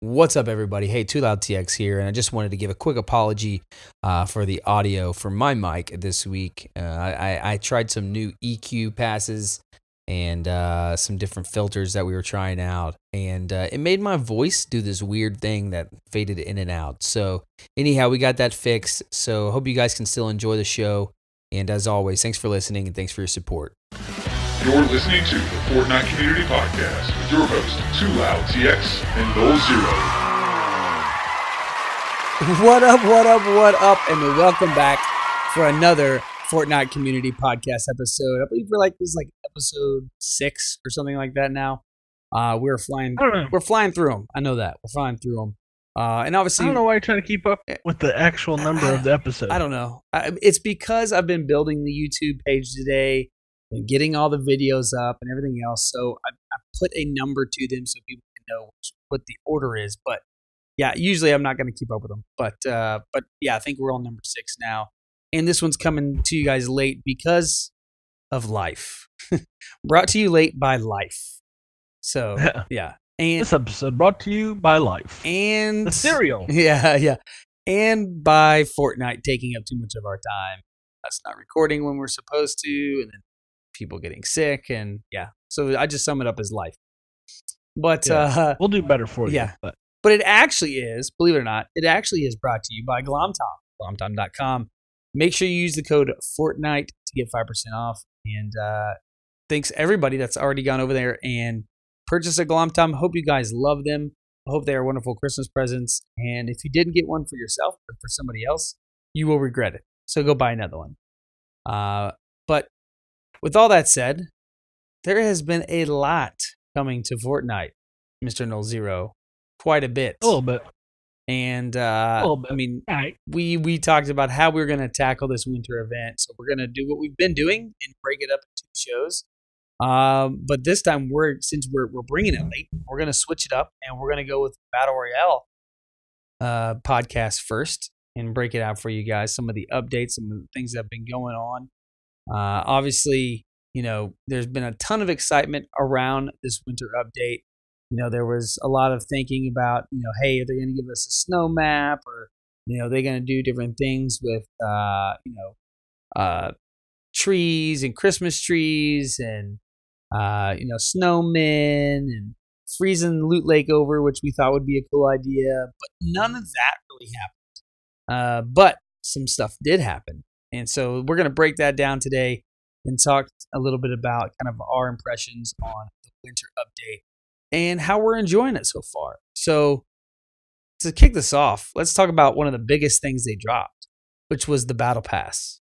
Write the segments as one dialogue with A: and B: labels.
A: What's up, everybody? Hey, TwoLoud here, and I just wanted to give a quick apology for the audio for my mic this week. I tried some new EQ passes and some different filters that we were trying out, and it made my voice do this weird thing that faded in and out. So anyhow, we got that fixed, so I hope you guys can still enjoy the show, and as always, thanks for listening and thanks for your support.
B: You're listening to the Fortnite Community Podcast with your hosts, TwoLoud and Nolxero.
A: What up, and welcome back for another Fortnite Community Podcast episode. I believe this is episode 6 or something like that now. We're flying through them. I know that. We're flying through them. And obviously,
C: I don't know why you're trying to keep up with the actual number of the episode.
A: I don't know. It's because I've been building the YouTube page today and getting all the videos up and everything else. So I put a number to them so people can know what the order is. But yeah, usually I'm not going to keep up with them. But yeah, I think we're on number 6 now. And this one's coming to you guys late because of life. Brought to you late by life. So yeah. And
C: this episode brought to you by Life.
A: And
C: the cereal.
A: Yeah. And by Fortnite taking up too much of our time. Us not recording when we're supposed to, and then people getting sick, and yeah. So I just sum it up as life. But
C: we'll do better for you.
A: Yeah. But it actually is, believe it or not, it actually is brought to you by Glomtom, glomtom.com. Make sure you use the code Fortnite to get 5% off. And thanks everybody that's already gone over there and purchased a Glomtom. Hope you guys love them. I hope they are wonderful Christmas presents. And if you didn't get one for yourself or for somebody else, you will regret it. So go buy another one. But with all that said, there has been a lot coming to Fortnite, Mr. Nolxero. Quite a bit.
C: A little bit.
A: And
C: a little bit.
A: I mean,
C: right.
A: we talked about how we were going to tackle this winter event. So we're going to do what we've been doing and break it up into 2 shows. But this time, since we're bringing it late, we're going to switch it up and we're going to go with Battle Royale podcast first and break it out for you guys. Some of the updates, some of the things that have been going on. Obviously, there's been a ton of excitement around this winter update. There was a lot of thinking about, hey, are they going to give us a snow map, or, they're going to do different things with, trees and Christmas trees and, snowmen and freezing Loot Lake over, which we thought would be a cool idea. But none of that really happened. But some stuff did happen. And so we're going to break that down today and talk a little bit about kind of our impressions on the winter update and how we're enjoying it so far. So to kick this off, let's talk about one of the biggest things they dropped, which was the Battle Pass.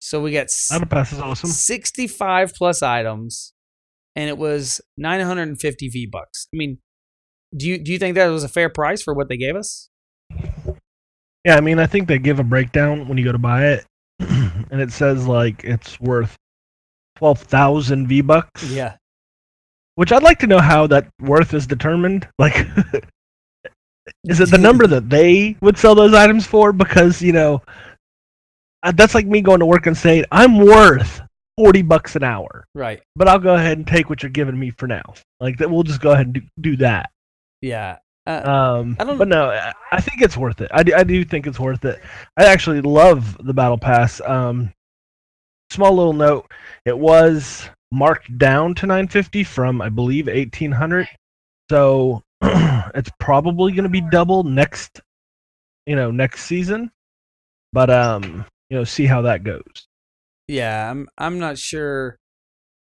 A: So we got
C: Battle Pass is awesome.
A: 65 plus items, and it was 950 V-Bucks. I mean, do you think that was a fair price for what they gave us?
C: Yeah, I mean, I think they give a breakdown when you go to buy it, and it says it's worth 12,000 V-Bucks.
A: Yeah.
C: Which I'd like to know how that worth is determined. Is it the number that they would sell those items for? Because, that's like me going to work and saying, I'm worth $40 an hour.
A: Right.
C: But I'll go ahead and take what you're giving me for now. We'll just go ahead and do that.
A: Yeah.
C: But no, I think it's worth it. I do think it's worth it. I actually love the Battle Pass. Small little note, it was marked down to 950 from, I believe, 1800. So it's probably going to be double next season. But see how that goes.
A: Yeah, I'm not sure.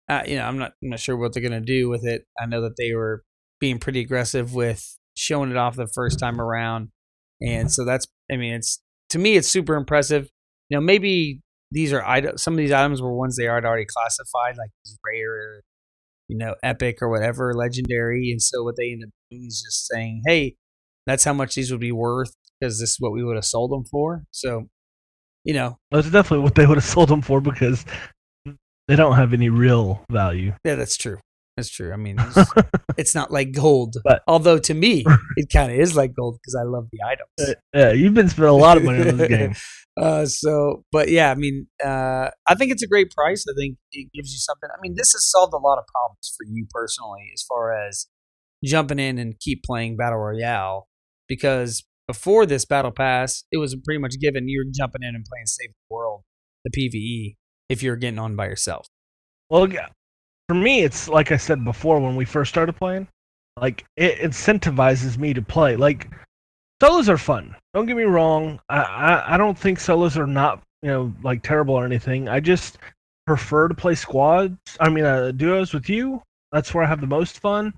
A: I'm not sure what they're going to do with it. I know that they were being pretty aggressive with showing it off the first time around, and so to me it's super impressive. Maybe these are some of these items were ones they had already classified, like rare, epic or whatever, legendary, and so what they end up doing is just saying, hey, that's how much these would be worth because this is what we would have sold them for. So,
C: that's definitely what they would have sold them for because they don't have any real value.
A: Yeah, that's true. That's true. I mean, it's not like gold.
C: But,
A: although to me, it kind of is like gold because I love the items.
C: Yeah, you've been spending a lot of money on this game.
A: But yeah, I mean, I think it's a great price. I think it gives you something. I mean, this has solved a lot of problems for you personally as far as jumping in and keep playing Battle Royale, because before this Battle Pass, it was pretty much given you're jumping in and playing Save the World, the PvE, if you're getting on by yourself.
C: Well, yeah, for me, it's like I said before when we first started playing, like it incentivizes me to play. Like solos are fun. Don't get me wrong. I don't think solos are not like terrible or anything. I just prefer to play squads. I mean, duos with you. That's where I have the most fun.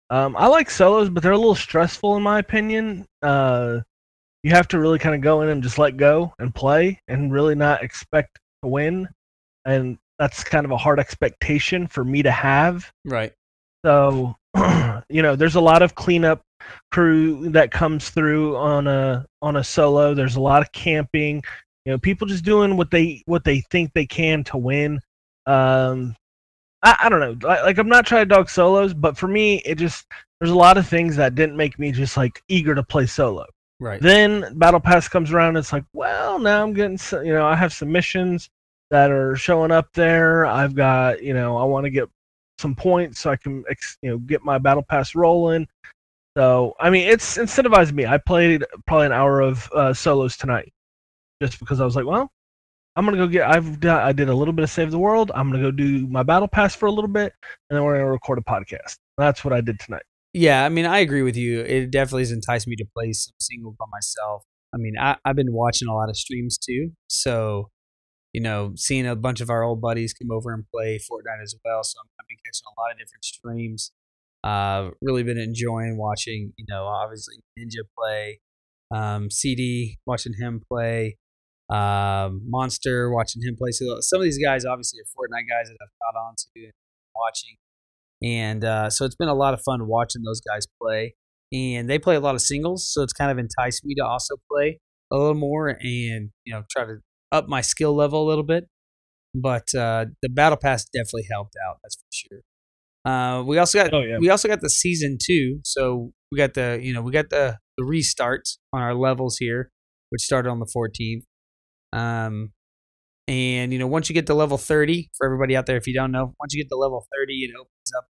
C: I like solos, but they're a little stressful in my opinion. You have to really kind of go in and just let go and play, and really not expect to win. And that's kind of a hard expectation for me to have.
A: Right.
C: So, there's a lot of cleanup crew that comes through on a solo. There's a lot of camping. People just doing what they think they can to win. I don't know. Like I'm not trying to dog solos, but for me, there's a lot of things that didn't make me just like eager to play solo.
A: Right.
C: Then Battle Pass comes around, and it's like, well, now I'm getting, I have some missions that are showing up there. I've got, I want to get some points so I can, get my Battle Pass rolling. So, I mean, it's incentivized me. I played probably an hour of solos tonight, just because I was like, well, I'm gonna go I did a little bit of Save the World. I'm gonna go do my Battle Pass for a little bit, and then we're gonna record a podcast. That's what I did tonight.
A: Yeah, I mean, I agree with you. It definitely has enticed me to play some singles by myself. I mean, I've been watching a lot of streams too, so seeing a bunch of our old buddies come over and play Fortnite as well. So I've been catching a lot of different streams. Really been enjoying watching, obviously Ninja play, CD, watching him play, Monster, watching him play. So some of these guys obviously are Fortnite guys that I've caught on to and watching. And so it's been a lot of fun watching those guys play. And they play a lot of singles, so it's kind of enticed me to also play a little more and, try to up my skill level a little bit. But the Battle Pass definitely helped out, that's for sure. We also got the season 2, so we got the restart on our levels here, which started on the 14th. And once you get to level 30, for everybody out there, if you don't know, once you get to level 30, it opens up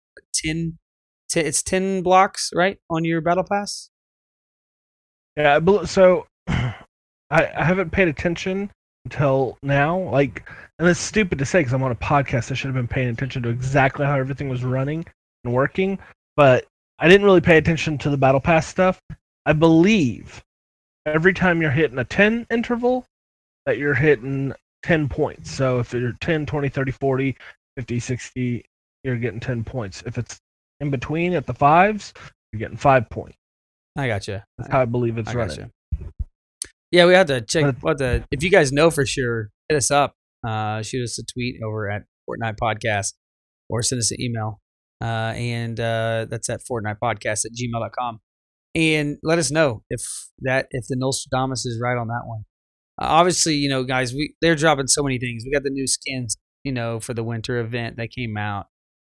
A: 10 blocks, right, on your Battle Pass.
C: Yeah, so I haven't paid attention until now. Like, and it's stupid to say because I'm on a podcast. I should have been paying attention to exactly how everything was running and working, but I didn't really pay attention to the Battle Pass stuff. I believe every time you're hitting a 10 interval, that you're hitting 10 points. So if you're 10, 20, 30, 40, 50, 60, you're getting 10 points. If it's in between at the 5s, you're getting 5 points.
A: I gotcha.
C: That's how I believe it's running.
A: Gotcha. Yeah, we have to check if you guys know for sure, hit us up. Shoot us a tweet over at Fortnite Podcast or send us an email. And that's at FortnitePodcast@gmail.com. And let us know if the Nostradamus is right on that one. Obviously, guys, they're dropping so many things. We got the new skins, for the winter event that came out.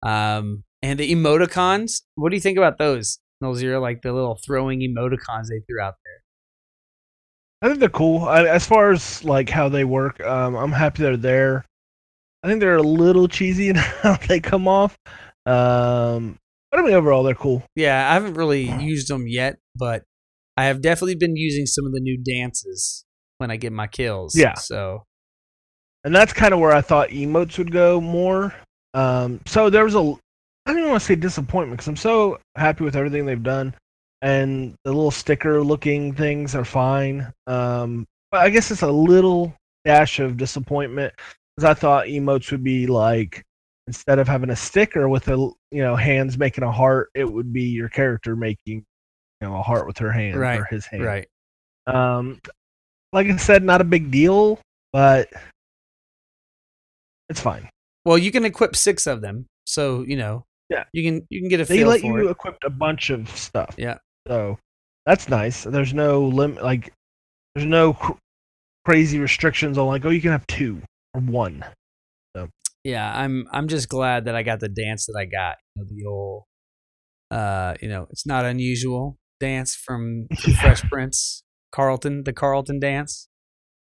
A: And the emoticons, what do you think about those? Nolxero, like the little throwing emoticons they threw out there.
C: I think they're cool. As far as like how they work, I'm happy they're there. I think they're a little cheesy in how they come off. But I mean, overall, they're cool.
A: Yeah, I haven't really used them yet, but I have definitely been using some of the new dances when I get my kills.
C: Yeah.
A: So,
C: and that's kind of where I thought emotes would go more. So there was I don't even want to say disappointment because I'm so happy with everything they've done, and the little sticker-looking things are fine. But I guess it's a little dash of disappointment because I thought emotes would be like, instead of having a sticker with hands making a heart, it would be your character making a heart with her hand or his hand.
A: Right.
C: Like I said, not a big deal, but it's fine.
A: Well, you can equip 6 of them, so
C: yeah,
A: you can get a feel for it.
C: They let you equip a bunch of stuff.
A: Yeah,
C: so that's nice. There's no limit, like there's no crazy restrictions on like, oh, you can have 2 or 1. So
A: yeah, I'm just glad that I got the dance that I got. The old, it's not unusual dance from Fresh Prince. The Carlton dance.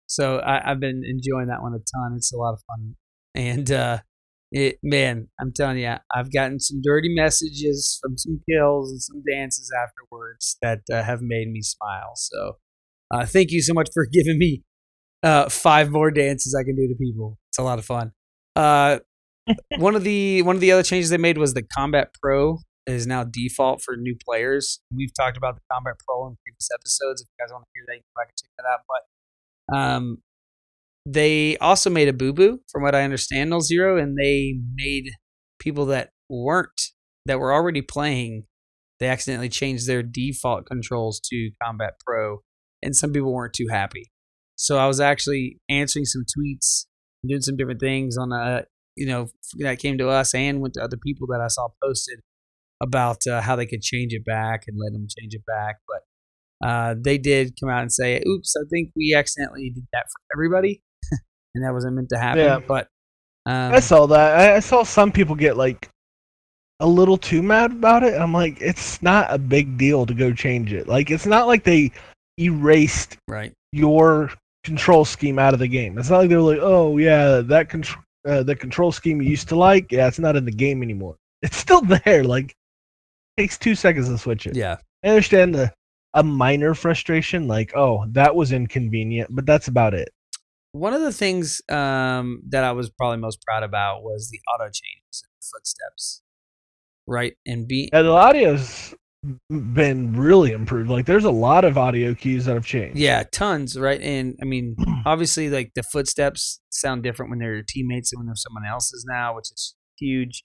A: So I've been enjoying that one a ton. It's a lot of fun. And Man, I'm telling you, I've gotten some dirty messages from some kills and some dances afterwards that have made me smile. So, thank you so much for giving me 5 more dances I can do to people. It's a lot of fun. One of the other changes they made was the Combat Pro is now default for new players. We've talked about the Combat Pro in previous episodes. If you guys want to hear that, you can go back and check that out. But they also made a boo-boo, from what I understand, Nolxero, and they made people that were already playing, they accidentally changed their default controls to Combat Pro, and some people weren't too happy. So I was actually answering some tweets, doing some different things on that came to us and went to other people that I saw posted about how they could change it back and let them change it back. But they did come out and say, oops, I think we accidentally did that for everybody. And that wasn't meant to happen. Yeah. But
C: I saw that. I saw some people get like a little too mad about it. I'm like, it's not a big deal to go change it. Like, it's not like they erased your control scheme out of the game. It's not like they were like, oh yeah, that the control scheme you used to like, yeah, it's not in the game anymore. It's still there. Like, it takes 2 seconds to switch it.
A: Yeah,
C: I understand a minor frustration, like, oh, that was inconvenient, but that's about it.
A: One of the things that I was probably most proud about was the auto changes and footsteps, right? And the
C: audio's been really improved. Like, there's a lot of audio cues that have changed.
A: Yeah, tons, right? And I mean, obviously, like the footsteps sound different when they're your teammates and when they're someone else's now, which is huge.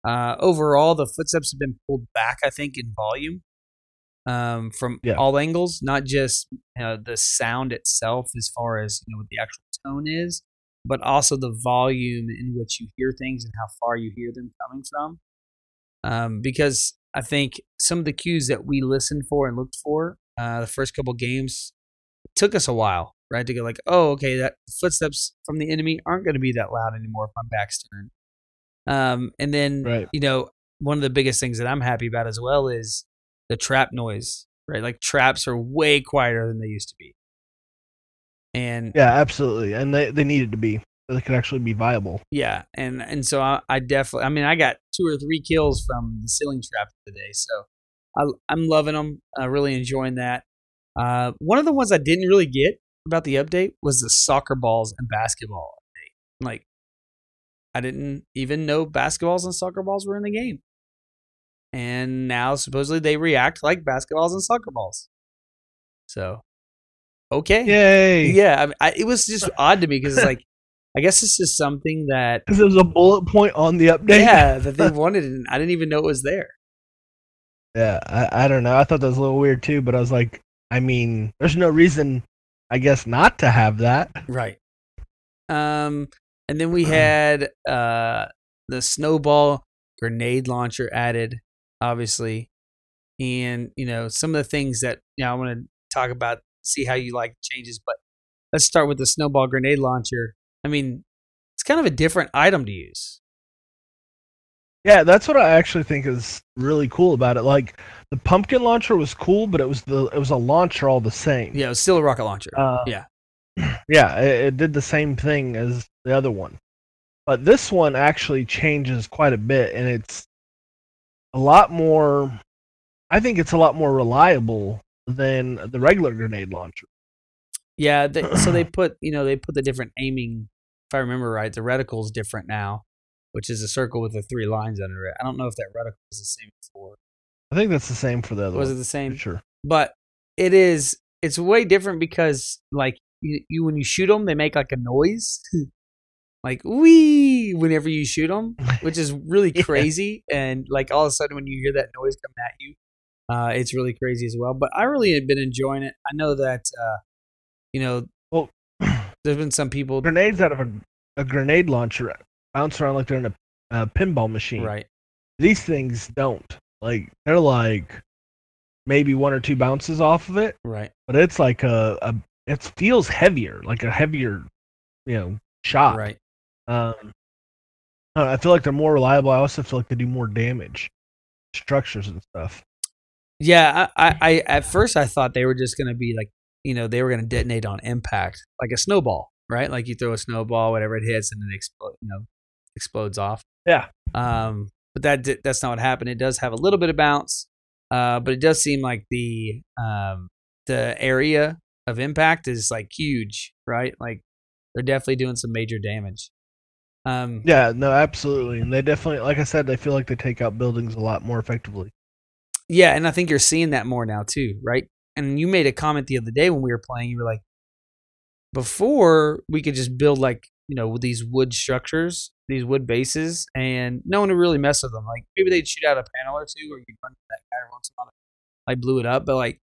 A: Overall, the footsteps have been pulled back, I think, in volume. From all angles, not just the sound itself as far as what the actual tone is, but also the volume in which you hear things and how far you hear them coming from. Because I think some of the cues that we listened for and looked for the first couple games, it took us a while, right, to go like, oh, okay, that footsteps from the enemy aren't going to be that loud anymore if my back's turned. And then one of the biggest things that I'm happy about as well is the trap noise, right? Like, traps are way quieter than they used to be. And
C: yeah, absolutely. And they needed to be, so they could actually be viable.
A: Yeah. And so I definitely, I got 2 or 3 kills from the ceiling trap today. So I'm loving them. Really enjoying that. One of the ones I didn't really get about the update was the soccer balls and basketball update. Like, I didn't even know basketballs and soccer balls were in the game. And now supposedly they react like basketballs and soccer balls. So, okay.
C: Yay.
A: Yeah, it was just odd to me because it's like, I guess this is something that...
C: Because it was a bullet point on the update?
A: Yeah, that they wanted, and I didn't even know it was there.
C: Yeah, I don't know. I thought that was a little weird too, but I was like, there's no reason, I guess, not to have that.
A: Right. And then we had the snowball grenade launcher added, obviously, and some of the things that I want to talk about, see how you like the changes. But let's start with the snowball grenade launcher. It's kind of a different item to use.
C: Yeah, that's what I actually think is really cool about it. Like, the pumpkin launcher was cool, but it was a launcher all the same.
A: Yeah, it was still a rocket launcher. Yeah.
C: Yeah, it did the same thing as the other one. But this one actually changes quite a bit, and it's a lot more... I think it's a lot more reliable than the regular grenade launcher.
A: Yeah, so they put the different aiming, if I remember right, the reticle's different now, which is a circle with the 3 lines under it. I don't know if that reticle was the same before.
C: I think that's the same for the other one.
A: Was it the same?
C: Sure.
A: But it's way different because, like, you when you shoot them, they make like a noise. Like, wee, whenever you shoot them, which is really crazy. And like, all of a sudden when you hear that noise coming at you, it's really crazy as well. But I really have been enjoying it. I know that, there's been some people...
C: Grenades out of a grenade launcher bounce around like they're in a pinball machine.
A: Right.
C: These things don't. Like, they're like maybe 1 or 2 bounces off of it.
A: Right.
C: But it's like it feels heavier, like a heavier, shot.
A: Right.
C: I feel like they're more reliable. I also feel like they do more damage, structures and stuff.
A: Yeah, I at first I thought they were just going to be like, they were going to detonate on impact, like a snowball, right? Like you throw a snowball, whatever it hits, and it explodes, explodes off.
C: Yeah.
A: But that's not what happened. It does have a little bit of bounce, but it does seem like the area of impact is like huge, right? Like they're definitely doing some major damage.
C: Yeah, no, absolutely. And they definitely, like I said, they feel like they take out buildings a lot more effectively.
A: Yeah, and I think you're seeing that more now too, right? And you made a comment the other day when we were playing. You were like, before we could just build like, these wood structures, these wood bases, and no one would really mess with them. Like maybe they'd shoot out a panel or two, or you'd run that guy once in a while, like blew it up. But like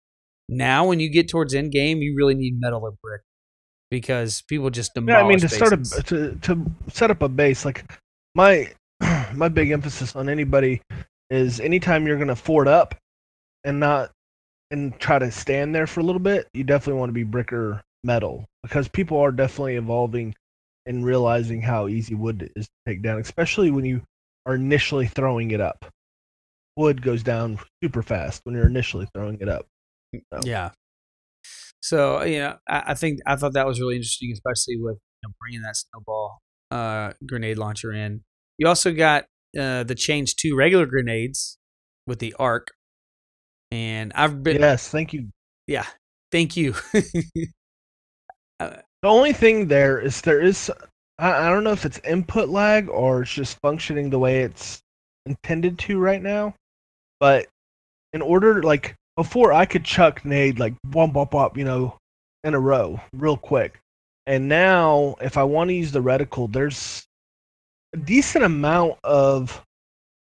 A: now, when you get towards end game, you really need metal or brick because people just demolish.
C: Yeah, I mean
A: bases.
C: to set up a base, like my big emphasis on anybody is anytime you're gonna fort up and try to stand there for a little bit, you definitely want to be brick or metal because people are definitely evolving and realizing how easy wood is to take down, especially when you are initially throwing it up. Wood goes down super fast when you're initially throwing it up. So.
A: Yeah. So I thought that was really interesting, especially with bringing that snowball grenade launcher in. You also got the change to regular grenades with the arc, and I've been
C: thank you.
A: Yeah, thank you.
C: The only thing there is I don't know if it's input lag or it's just functioning the way it's intended to right now, but in order like before I could chuck nade like bump bump up in a row real quick, and now if I want to use the reticle, there's a decent amount of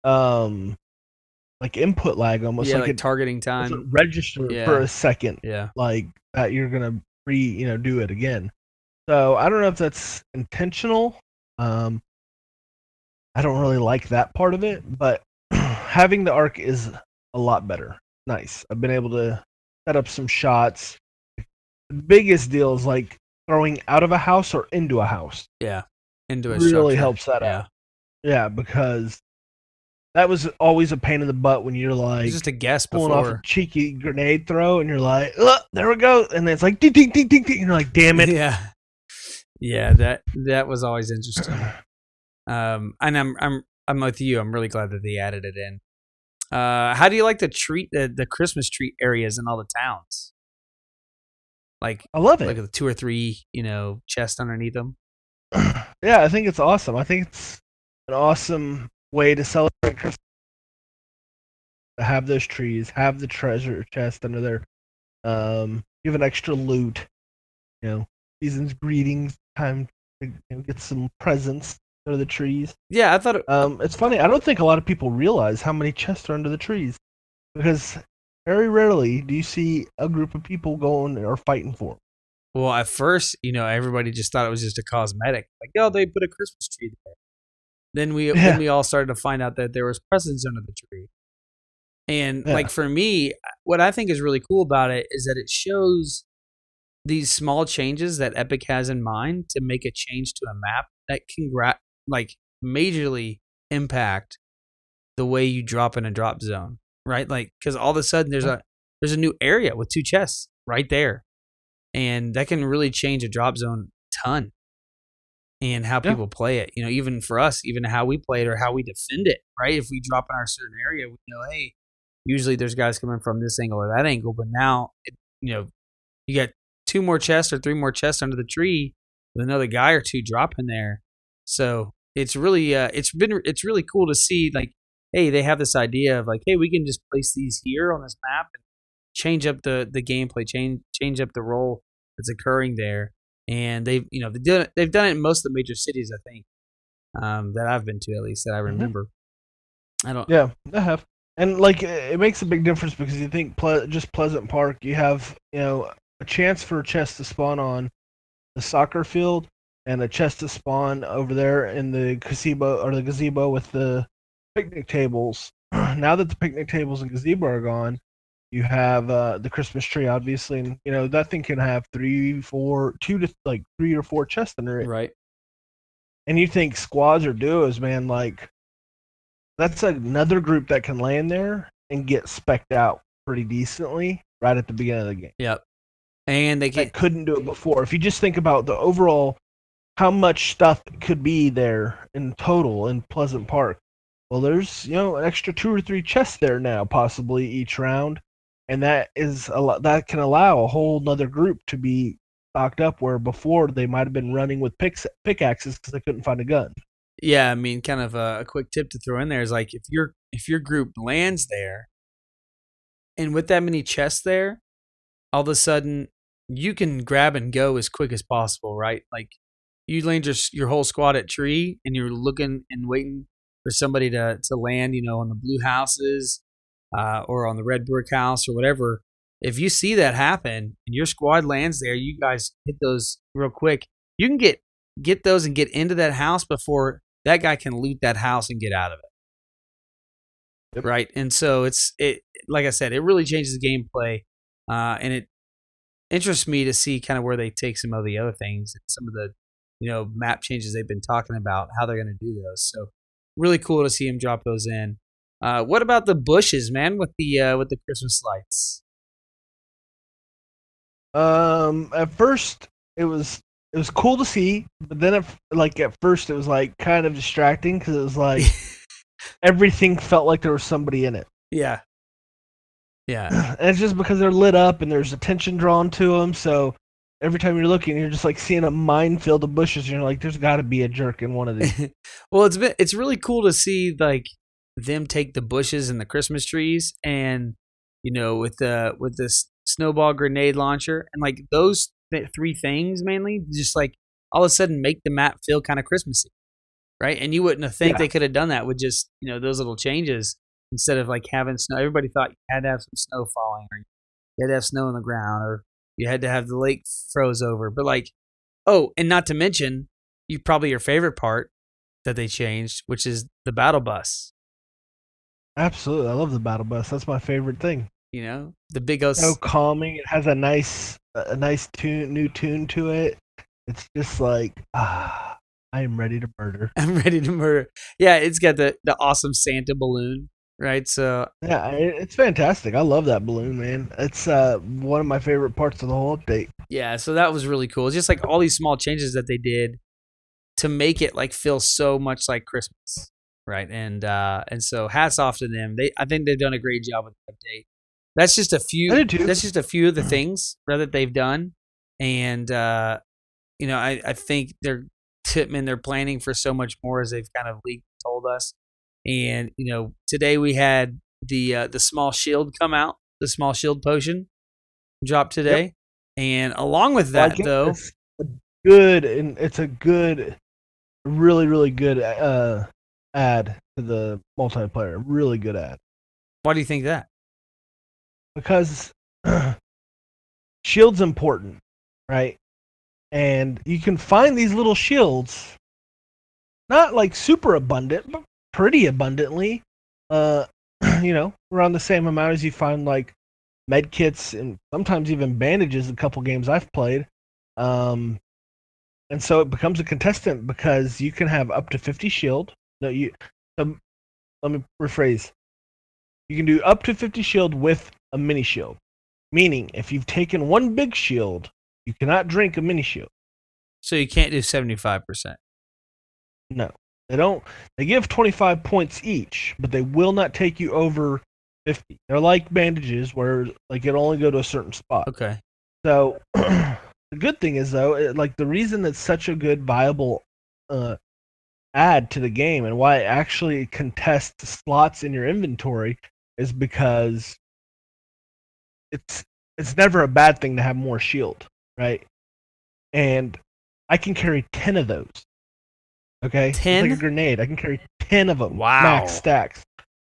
C: like input lag almost
A: like targeting time
C: register for a second like that you're gonna do it again. So I don't know if that's intentional. I don't really like that part of it, but having the arc is a lot better. Nice. I've been able to set up some shots. The biggest deal is like throwing out of a house or into a house.
A: Yeah, into a
C: really
A: structure.
C: Helps that out. Yeah, because that was always a pain in the butt when you're like
A: just a guess
C: pulling off a cheeky grenade throw, and you're like, there we go, and then it's like ding ding ding ding ding. You're like, damn it.
A: Yeah. That was always interesting. And I'm with you. I'm really glad that they added it in. How do you like the Christmas tree areas in all the towns? Like
C: I love it.
A: Like the 2 or 3, chests underneath them.
C: Yeah, I think it's awesome. I think it's an awesome way to celebrate Christmas. To have those trees, have the treasure chest under there. Give an extra loot. Season's greetings, time to get some presents under the trees.
A: Yeah, I thought
C: it's funny. I don't think a lot of people realize how many chests are under the trees because very rarely do you see a group of people going or fighting for them.
A: Well, at first, everybody just thought it was just a cosmetic. Like, they put a Christmas tree there. Then we all started to find out that there was presents under the tree. And like for me, what I think is really cool about it is that it shows these small changes that Epic has in mind to make a change to a map that can majorly impact the way you drop in a drop zone, right? Like, because all of a sudden there's a new area with 2 chests right there, and that can really change a drop zone a ton and how people play it. Even for us, even how we play it or how we defend it, right? If we drop in our certain area, we know, hey, usually there's guys coming from this angle or that angle, but now you got 2 more chests or 3 more chests under the tree with another guy or 2 dropping there. So it's really it's really cool to see, like, hey, they have this idea of like, hey, we can just place these here on this map and change up the gameplay, change up the role that's occurring there. And they've done it in most of the major cities, I think, that I've been to, at least that I remember.
C: Yeah, I have. And like it makes a big difference because you think just Pleasant Park, you have a chance for a chest to spawn on the soccer field and a chest to spawn over there in the gazebo with the picnic tables. Now that the picnic tables and gazebo are gone, you have the Christmas tree, obviously, and that thing can have 2 to 3 or 4 chests under it.
A: Right.
C: And you think squads or duos, man, like that's another group that can land there and get specced out pretty decently right at the beginning of the game.
A: Yep. And they
C: couldn't do it before. If you just think about the overall how much stuff could be there in total in Pleasant Park. Well, there's an extra 2 or 3 chests there now, possibly each round, and that is a lot. That can allow a whole nother group to be stocked up, where before they might have been running with pickaxes because they couldn't find a gun.
A: Yeah, I mean, kind of a quick tip to throw in there is like if your group lands there, and with that many chests there, all of a sudden you can grab and go as quick as possible, right? Like you land your whole squad at tree, and you're looking and waiting for somebody to land, on the blue houses, or on the red brick house or whatever. If you see that happen and your squad lands there, you guys hit those real quick. You can get those and get into that house before that guy can loot that house and get out of it. Yep. Right. And so it like I said, it really changes the gameplay. And it interests me to see kind of where they take some of the other things, some of the, map changes they've been talking about, how they're going to do those. So really cool to see him drop those in. What about the bushes, man, with the Christmas lights?
C: At first it was cool to see, but then at first it was like kind of distracting because it was like everything felt like there was somebody in it.
A: Yeah.
C: And it's just because they're lit up and there's attention drawn to them, so every time you're looking, you're just like seeing a minefield of bushes, and you're like, there's got to be a jerk in one of these.
A: Well, it's really cool to see like them take the bushes and the Christmas trees, and with this snowball grenade launcher, and like those 3 things mainly, just like all of a sudden make the map feel kind of Christmassy, right? And you wouldn't have think they could have done that with just those little changes instead of like having snow. Everybody thought you had to have some snow falling, or you had to have snow on the ground, or you had to have the lake froze over. But like, and not to mention, probably your favorite part that they changed, which is the battle bus.
C: Absolutely, I love the battle bus. That's my favorite thing.
A: The big old
C: so calming. It has a nice new tune to it. It's just like I am ready to murder.
A: I'm ready to murder. Yeah, it's got the awesome Santa balloon, right? So
C: yeah, it's fantastic. I love that balloon, man. It's one of my favorite parts of the whole update.
A: Yeah, so that was really cool. It's just like all these small changes that they did to make it like feel so much like Christmas, right? And so hats off to them. I think they've done a great job with the update. That's just a few. That's just a few of the things that they've done, and I think they're planning for so much more, as they've kind of told us. And today we had the small shield come out, the small shield potion drop today, and along with that, though,
C: it's a good, really really good add to the multiplayer. Really good add.
A: Why do you think that?
C: Because shield's important, right? And you can find these little shields, not like super abundant, but pretty abundantly. Around the same amount as you find like med kits and sometimes even bandages. A couple games I've played, and so it becomes a contestant because you can have up to 50 shield. Let me rephrase. You can do up to 50 shield with a mini shield. Meaning, if you've taken one big shield, you cannot drink a mini shield.
A: So you can't do 75%.
C: No. They don't. They give 25 points each, but they will not take you over 50. They're like bandages where like it'll only go to a certain spot.
A: Okay.
C: So the good thing is though, the reason that's such a good viable add to the game and why it actually contests slots in your inventory is because it's never a bad thing to have more shield, right? And I can carry 10 of those. Okay?
A: 10?
C: It's like a grenade. I can carry 10 of them.
A: Wow.
C: Max stacks.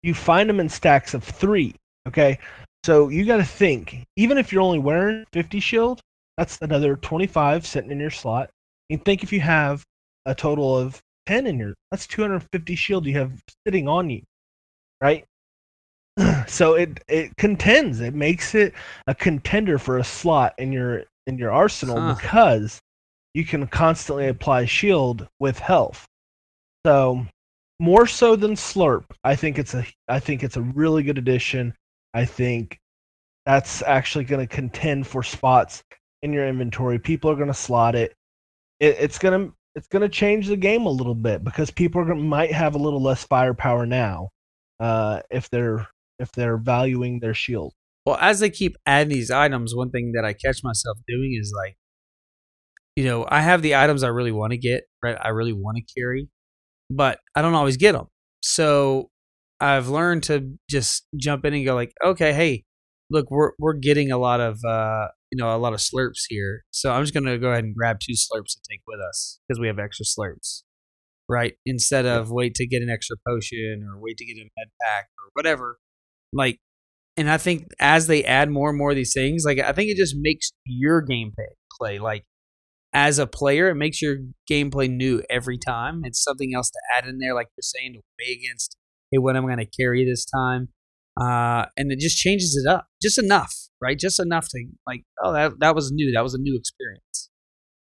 C: You find them in stacks of 3. Okay? So you got to think, even if you're only wearing 50 shield, that's another 25 sitting in your slot. You think if you have a total of 10 in your, that's 250 shield you have sitting on you, right? So it contends. It makes it a contender for a slot in your arsenal because you can constantly apply shield with health. So more so than Slurp, I think it's a really good addition. I think that's actually going to contend for spots in your inventory. People are going to slot it. It's going it's going to change the game a little bit because people might have a little less firepower now, if they're valuing their shield.
A: Well, as they keep adding these items, one thing that I catch myself doing is like, I have the items I really want to get, right? I really want to carry, but I don't always get them. So I've learned to just jump in and go like, okay, hey, look, we're getting a lot of slurps here. So I'm just going to go ahead and grab 2 slurps to take with us because we have extra slurps, right? Instead of wait to get an extra potion or wait to get a med pack or whatever. Like, and I think as they add more and more of these things, like I think it just makes your gameplay, like as a player, it makes your gameplay new every time. It's something else to add in there, like you're saying, to weigh against, hey, what am I going to carry this time? And it just changes it up just enough, right? Just enough to like, oh, that was new. That was a new experience.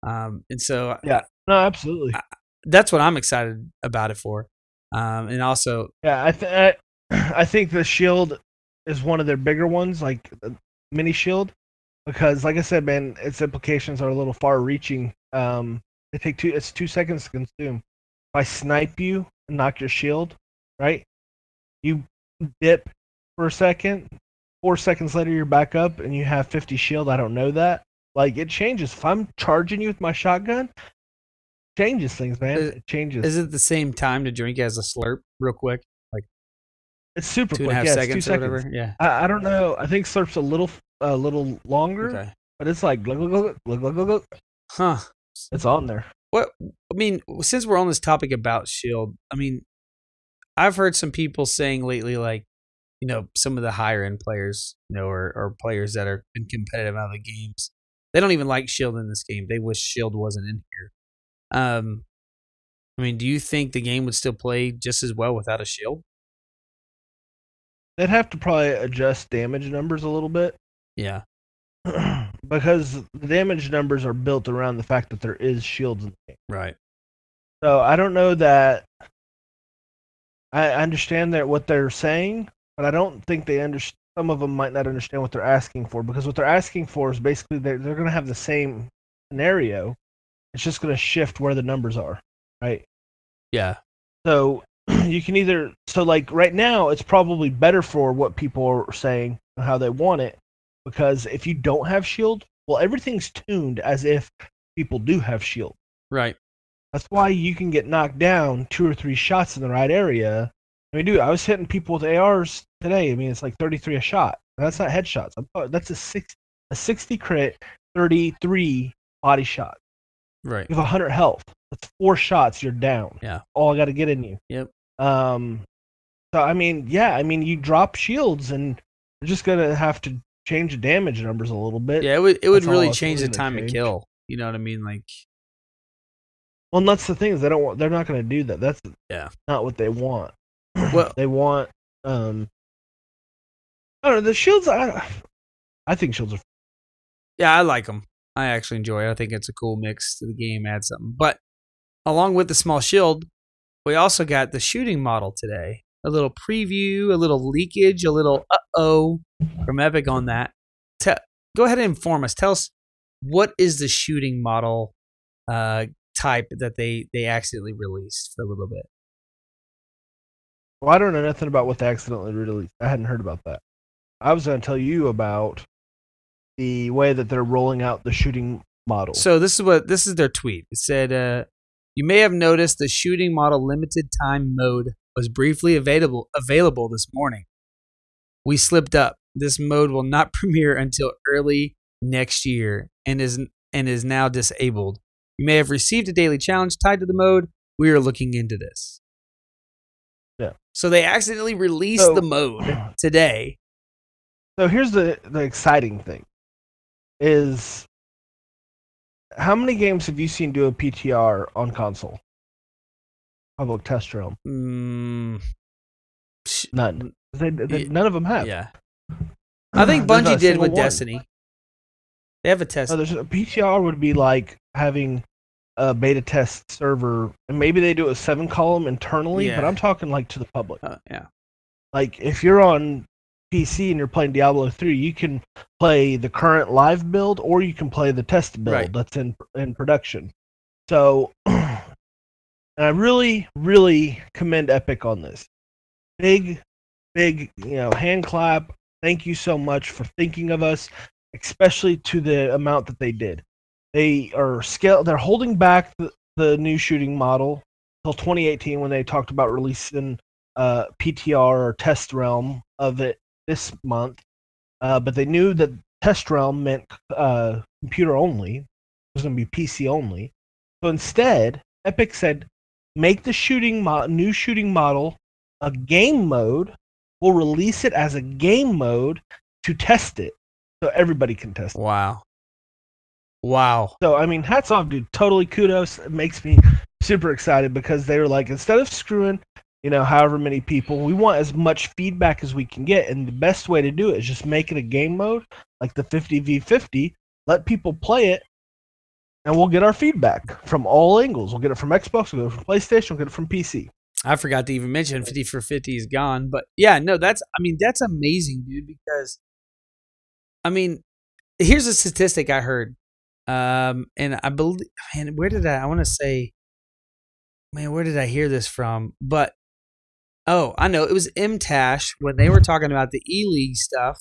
A: And so
C: yeah, no, absolutely.
A: That's what I'm excited about it for. And also,
C: yeah, I think the shield is one of their bigger ones, like the mini shield, because like I said, man, its implications are a little far-reaching. It's 2 seconds to consume. If I snipe you and knock your shield, right? You dip for a second. 4 seconds later, you're back up and you have 50 shield. I don't know that. Like, it changes. If I'm charging you with my shotgun, it changes things, man. It changes.
A: Is it the same time to drink as a slurp, real quick? Like,
C: it's super quick.
A: 2.5 seconds
C: 2
A: or whatever. Yeah.
C: I don't know. I think slurp's a little longer,
A: Okay.
C: but it's like glug, glug, glug, glug, glug, glug.
A: Huh.
C: It's on there.
A: What I mean, since we're on this topic about shield, I mean, I've heard some people saying lately, like, some of the higher end players, or players that are in competitive out of the games, they don't even like shield in this game. They wish shield wasn't in here. I mean, do you think the game would still play just as well without a shield?
C: They'd have to probably adjust damage numbers a little bit.
A: Yeah.
C: Because the damage numbers are built around the fact that there is shields in the game.
A: Right.
C: So I don't know that I understand what they're saying, but I don't think they understand. Some of them might not understand what they're asking for, because what they're asking for is basically they're going to have the same scenario. It's just going to shift where the numbers are, right?
A: Yeah.
C: So you can either, like right now, it's probably better for what people are saying and how they want it, because if you don't have shield, well, everything's tuned as if people do have shield.
A: Right.
C: That's why you can get knocked down 2 or 3 shots in the right area. I mean, dude, I was hitting people with ARs today. I mean, it's like 33 a shot. That's not headshots. That's a 60 crit, 33 body shot.
A: Right.
C: You have 100 health. That's 4 shots. You're down.
A: Yeah.
C: All I got to get in you.
A: Yep.
C: So I mean, you drop shields, and you're just gonna have to change the damage numbers a little bit.
A: Yeah, it would really change the time to kill. You know what I mean? Like,
C: well, and that's the thing, is they're not going to do that. That's not what they want.
A: Well,
C: they want I don't know, the shields. I think shields are.
A: Yeah, I like them. I actually enjoy it. I think it's a cool mix to the game, add something. But along with the small shield, we also got the shooting model today. A little preview, a little leakage, a little from Epic on that. Go ahead and inform us. Tell us, what is the shooting model type that they accidentally released for a little bit?
C: Well, I don't know nothing about what they accidentally released. I hadn't heard about that. I was going to tell you about the way that they're rolling out the shooting model.
A: So this is their tweet. It said, you may have noticed the shooting model limited time mode was briefly available this morning. We slipped up. This mode will not premiere until early next year and is now disabled. You may have received a daily challenge tied to the mode. We are looking into this.
C: Yeah.
A: So they accidentally released the mode today.
C: So here's the exciting thing. Is how many games have you seen do a PTR on console? Public test realm. None. None of them have.
A: Yeah. I think Bungie did with Destiny. They have a test.
C: There's a PTR would be like having a beta test server, and maybe they do a 7-column internally, but I'm talking like to the public.
A: Yeah.
C: Like if you're on PC and you're playing Diablo 3, you can play the current live build, or you can play the test build that's in production. So And I really, really commend Epic on this. Big, hand clap. Thank you so much for thinking of us, especially to the amount that they did. They're holding back the new shooting model till 2018 when they talked about releasing PTR or test realm of it this month. But they knew that test realm meant computer only. It was going to be PC only. So instead, Epic said, make the new shooting model a game mode. We'll release it as a game mode to test it, so everybody can test it.
A: Wow.
C: So, I mean, hats off, dude. Totally kudos. It makes me super excited because they were like, instead of screwing, however many people, we want as much feedback as we can get. And the best way to do it is just make it a game mode, like the 50v50, let people play it, and we'll get our feedback from all angles. We'll get it from Xbox, we'll get it from PlayStation, we'll get it from PC.
A: I forgot to even mention 50 for 50 is gone. But yeah, no, that's amazing, dude, because, here's a statistic I heard. And I believe, where did I hear this from? But, I know, it was MTash when they were talking about the E-League stuff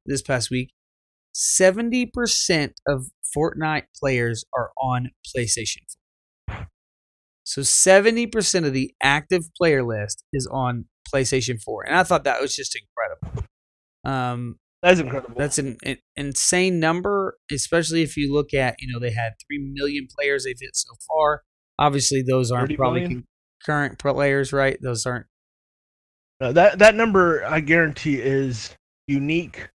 A: this past week. 70% of Fortnite players are on PlayStation 4. So 70% of the active player list is on PlayStation 4. And I thought that was just incredible.
C: That's incredible.
A: That's an insane number, especially if you look at, they had 3 million players they've hit so far. Obviously, those aren't probably concurrent players, right? Those aren't.
C: No, that number, I guarantee, is unique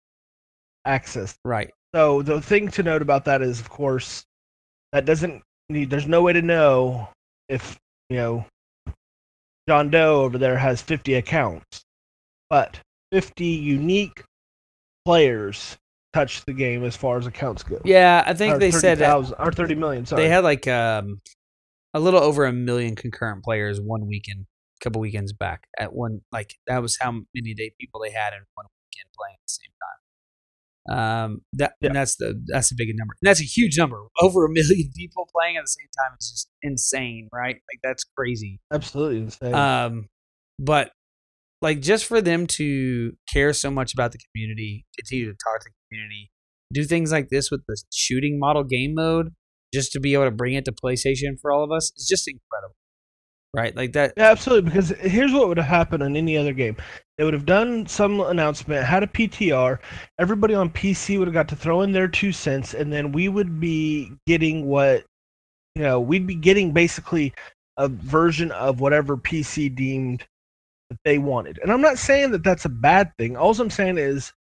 C: access.
A: Right.
C: So the thing to note about that is, of course, there's no way to know if, John Doe over there has 50 accounts, but 50 unique players touch the game as far as accounts go.
A: Yeah, I think they said
C: 30 million. Sorry,
A: they had like a little over 1 million concurrent players one weekend, a couple weekends back. At one, like that was how many people they had in one weekend playing at the same time. And that's a big number. And that's a huge number. Over 1 million people playing at the same time is just insane, right? Like that's crazy.
C: Absolutely insane.
A: But like just for them to care so much about the community, continue to talk to the community, do things like this with the shooting model game mode, just to be able to bring it to PlayStation for all of us, is just incredible. Right? Like that.
C: Yeah, absolutely. Because here's what would have happened in any other game. They would have done some announcement, had a PTR, everybody on PC would have got to throw in their 2 cents, and then we would be getting we'd be getting basically a version of whatever PC deemed that they wanted. And I'm not saying that that's a bad thing. All I'm saying is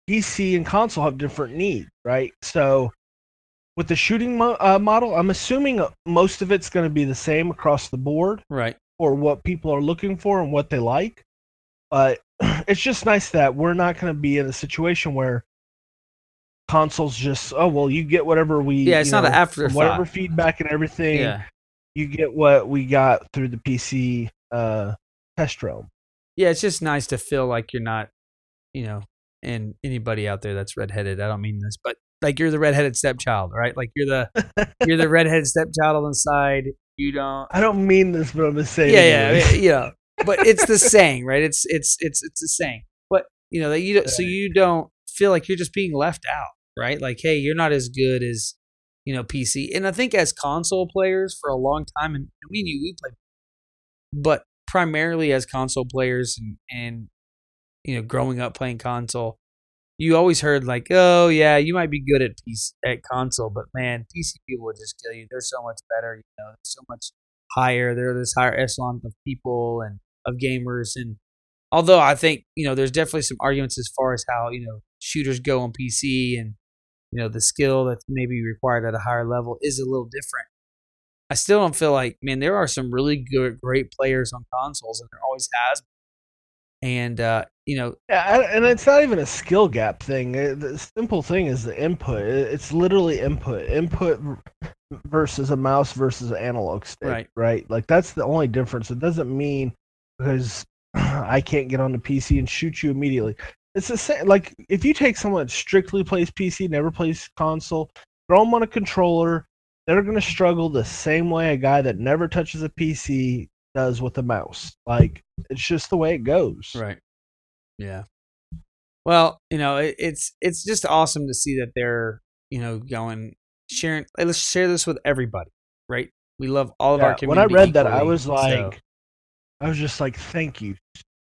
C: PC and console have different needs, right? So with the shooting model, I'm assuming most of it's going to be the same across the board,
A: right?
C: Or what people are looking for and what they like. But it's just nice that we're not going to be in a situation where consoles just, you get whatever we.
A: Yeah, it's not an afterthought.
C: Whatever feedback and everything. Yeah. You get what we got through the PC test realm.
A: Yeah, it's just nice to feel like you're not, and anybody out there that's redheaded. I don't mean this, but like you're the redheaded stepchild, right? Like you're the redheaded stepchild on the side. You don't.
C: I don't mean this, but I'm just saying.
A: Yeah. But it's the saying, right? It's the saying. But that you don't, so you don't feel like you're just being left out, right? Like, hey, you're not as good as PC. And I think as console players for a long time, and we play, but primarily as console players and growing up playing console, you always heard like, oh yeah, you might be good at console, but man, PC people would just kill you. They're so much better, they're so much higher. They're this higher echelon of people and of gamers. And although I think, there's definitely some arguments as far as how, shooters go on PC and, the skill that's maybe required at a higher level is a little different. I still don't feel like, man, there are some really great players on consoles, and there always has been. And,
C: and it's not even a skill gap thing. The simple thing is the input. It's literally input versus a mouse versus an analog stick, right? Like that's the only difference. It doesn't mean because I can't get on the PC and shoot you immediately. It's the same. Like if you take someone that strictly plays PC, never plays console, throw them on a controller, they're going to struggle the same way a guy that never touches a PC does with a mouse. Like, it's just the way it goes.
A: Right. Yeah. Well, it's just awesome to see that they're, going, sharing. Let's share this with everybody, right? We love all of our community.
C: When I read that, I
A: equally,
C: was like, I was just like, thank you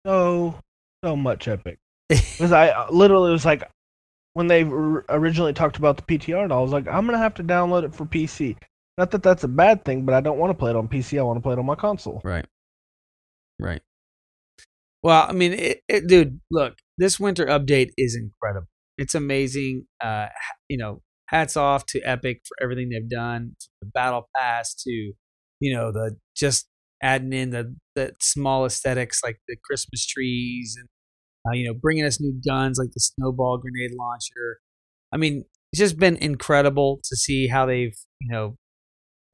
C: so much, Epic. Because I literally was like, when they originally talked about the PTR, I was like, I'm going to have to download it for PC. Not that that's a bad thing, but I don't want to play it on PC. I want to play it on my console.
A: Right. Right. Well, I mean, dude, look, this winter update is incredible. It's amazing. Hats off to Epic for everything they've done. The Battle Pass to, the just adding in the small aesthetics like the Christmas trees and, bringing us new guns like the snowball grenade launcher. I mean, it's just been incredible to see how they've,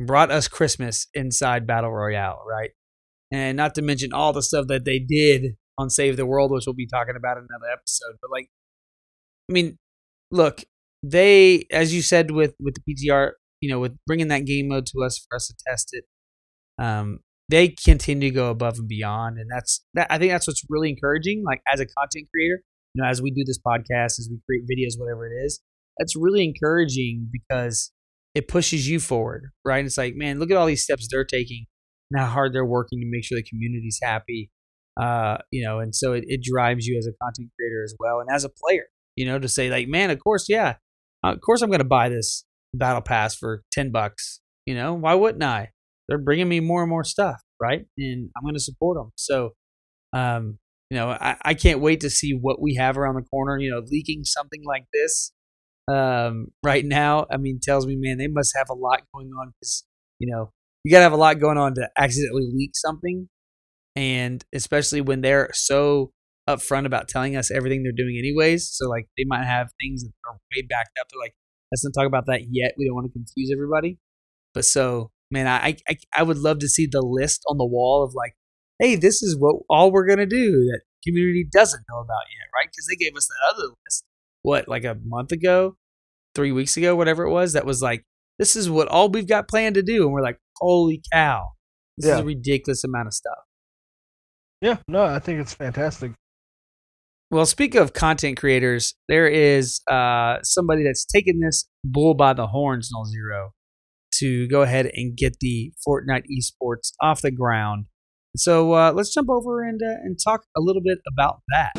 A: brought us Christmas inside Battle Royale, right? And not to mention all the stuff that they did on Save the World, which we'll be talking about in another episode. But look, they, as you said with the PTR, with bringing that game mode to us for us to test it, they continue to go above and beyond, and I think that's what's really encouraging. Like, as a content creator, as we do this podcast, as we create videos, whatever it is, that's really encouraging because it pushes you forward, right? And it's like, man, look at all these steps they're taking and how hard they're working to make sure the community's happy, and so it drives you as a content creator as well, and as a player, to say like, man, of course I'm going to buy this Battle Pass for $10. Why wouldn't I? They're bringing me more and more stuff, right? And I'm going to support them. So, I can't wait to see what we have around the corner. Leaking something like this right now, I mean, tells me, man, they must have a lot going on because, you got to have a lot going on to accidentally leak something. And especially when they're so upfront about telling us everything they're doing anyways. So, like, they might have things that are way backed up. They're like, let's not talk about that yet. We don't want to confuse everybody. But so, man, I would love to see the list on the wall of like, hey, this is what all we're going to do that community doesn't know about yet, right? Because they gave us that other list, like a month ago, 3 weeks ago, whatever it was, that was like, this is what all we've got planned to do. And we're like, holy cow, this is a ridiculous amount of stuff.
C: Yeah, no, I think it's fantastic.
A: Well, speaking of content creators, there is somebody that's taken this bull by the horns, Nolxero, to go ahead and get the Fortnite Esports off the ground. So let's jump over and talk a little bit about that.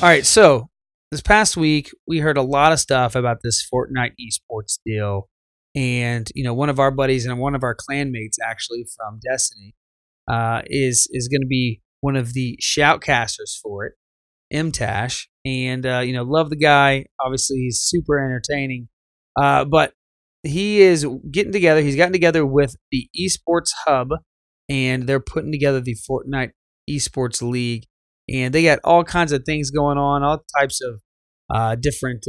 A: All right, so this past week, we heard a lot of stuff about this Fortnite Esports deal. And, one of our buddies and one of our clanmates, actually, from Destiny, is going to be one of the shoutcasters for it, MTash. And, love the guy. Obviously, he's super entertaining. But he is getting together. He's gotten together with the Esports Hub, and they're putting together the Fortnite Esports League. And they got all kinds of things going on, all types of different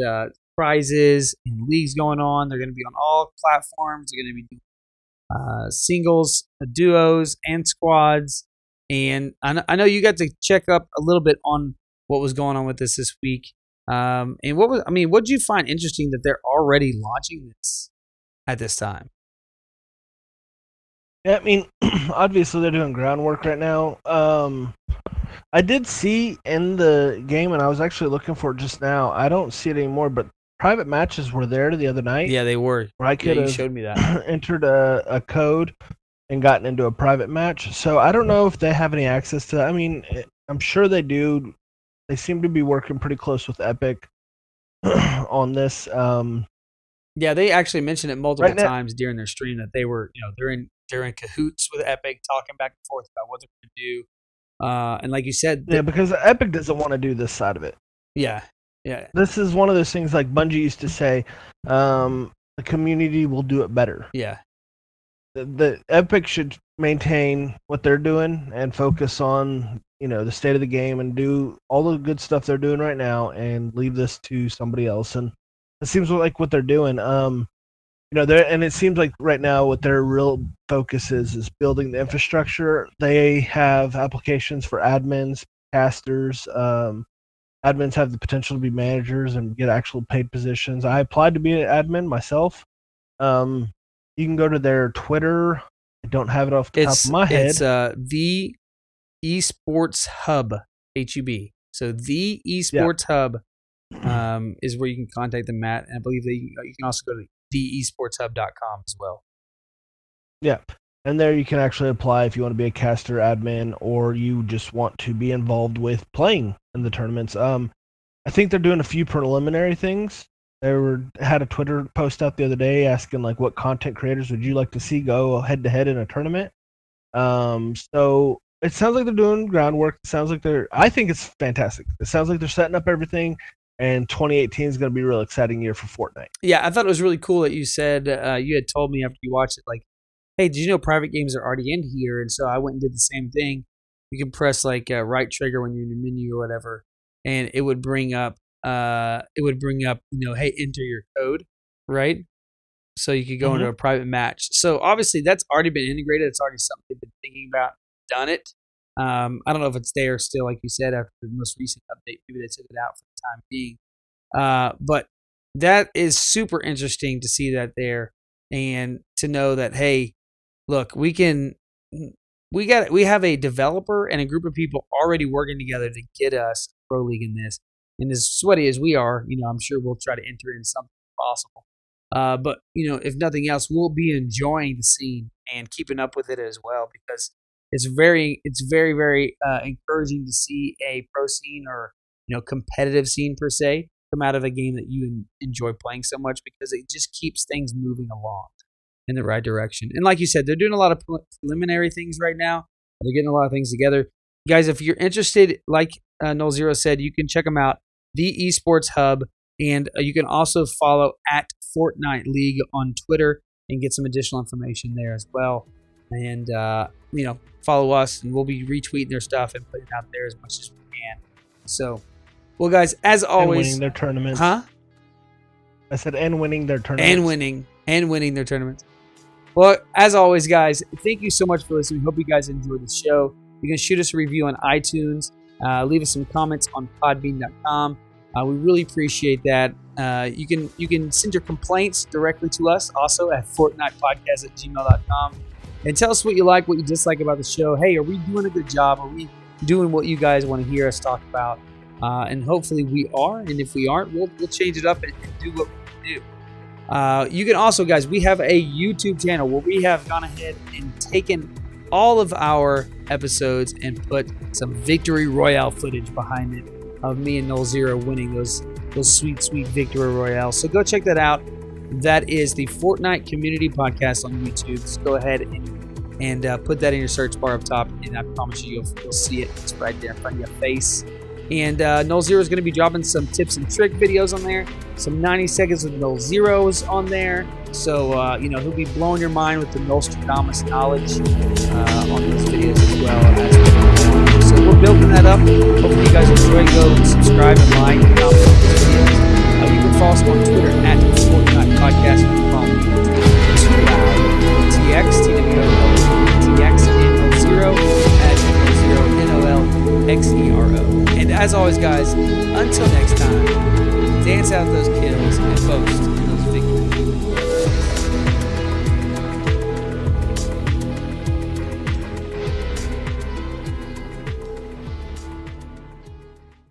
A: prizes and leagues going on. They're going to be on all platforms. They're going to be doing singles, duos, and squads. And I know you got to check up a little bit on what was going on with this week. And what did you find interesting that they're already launching this at this time?
C: Yeah, I mean, obviously they're doing groundwork right now. I did see in the game, and I was actually looking for it just now. I don't see it anymore, but private matches were there the other night.
A: Yeah, they were.
C: Where I could have
A: showed me that.
C: entered a code and gotten into a private match. So I don't know if they have any access to that. I mean, I'm sure they do. They seem to be working pretty close with Epic on this.
A: Yeah, they actually mentioned it multiple times during their stream that they were, they're in cahoots with Epic, talking back and forth about what they're going to do. And like you said,
C: because Epic doesn't want to do this side of it.
A: Yeah.
C: This is one of those things like Bungie used to say, the community will do it better.
A: Yeah.
C: The Epic should maintain what they're doing and focus on, the state of the game and do all the good stuff they're doing right now and leave this to somebody else. And it seems like what they're doing. And it seems like right now what their real focus is building the infrastructure. They have applications for admins, casters, admins have the potential to be managers and get actual paid positions. I applied to be an admin myself. You can go to their Twitter. I don't have it off the top of my head.
A: It's the Esports Hub, HUB. So the Esports Hub is where you can contact them at. And I believe that you can also go to theesportshub.com as well.
C: Yeah. And there you can actually apply if you want to be a caster admin or you just want to be involved with playing in the tournaments. I think they're doing a few preliminary things. They had a Twitter post out the other day asking like what content creators would you like to see go head to head in a tournament. So it sounds like they're doing groundwork. It sounds like I think it's fantastic. It sounds like they're setting up everything, and 2018 is going to be a real exciting year for Fortnite.
A: Yeah, I thought it was really cool that you said you had told me after you watched it, like, hey, did you know private games are already in here? And so I went and did the same thing. You can press like right trigger when you're in your menu or whatever, and it would bring up, hey, enter your code, right? So you could go into a private match. So obviously that's already been integrated. It's already something they've been thinking about, done it. I don't know if it's there still, like you said, after the most recent update. Maybe they took it out for the time being. But that is super interesting to see that there and to know that, hey, look, we have a developer and a group of people already working together to get us pro league in this. And as sweaty as we are, I'm sure we'll try to enter in something possible. But if nothing else, we'll be enjoying the scene and keeping up with it as well, because it's very, very encouraging to see a pro scene or competitive scene per se come out of a game that you enjoy playing so much, because it just keeps things moving along in the right direction. And like you said, they're doing a lot of preliminary things right now. They're getting a lot of things together. Guys, if you're interested, like Nolxero said, you can check them out, the Esports Hub, and you can also follow at Fortnite League on Twitter and get some additional information there as well. And, follow us, and we'll be retweeting their stuff and putting it out there as much as we can. So, well, guys, as always.
C: And winning their tournaments.
A: Huh?
C: I said, and winning their tournaments.
A: And winning their tournaments. Well, as always, guys, thank you so much for listening. Hope you guys enjoyed the show. You can shoot us a review on iTunes. Leave us some comments on podbean.com. We really appreciate that. You can send your complaints directly to us also at fortnitepodcast@gmail.com. And tell us what you like, what you dislike about the show. Hey, are we doing a good job? Are we doing what you guys want to hear us talk about? And hopefully we are. And if we aren't, we'll change it up and do what we do. You can also, guys, we have a YouTube channel where we have gone ahead and taken all of our episodes and put some Victory Royale footage behind it of me and Nolxero winning those sweet, sweet Victory Royale. So go check that out. That is the Fortnite Community Podcast on YouTube. Just go ahead and put that in your search bar up top, and I promise you'll see it. It's right there in front of your face. And Nolxero is going to be dropping some tips and trick videos on there, some 90 seconds with Nolxero's on there. So, he'll be blowing your mind with the Nostradamus knowledge on those videos as well. So we're building that up. Hopefully you guys enjoy. Go subscribe and like and comment on this video. You can follow us on Twitter at Fortnite Podcast. You can follow me on TwoLoud, TX, TWOLTX, and Nolxero at Nolxero, NOLXERO. And as always, guys, until next time, dance out those kills and boast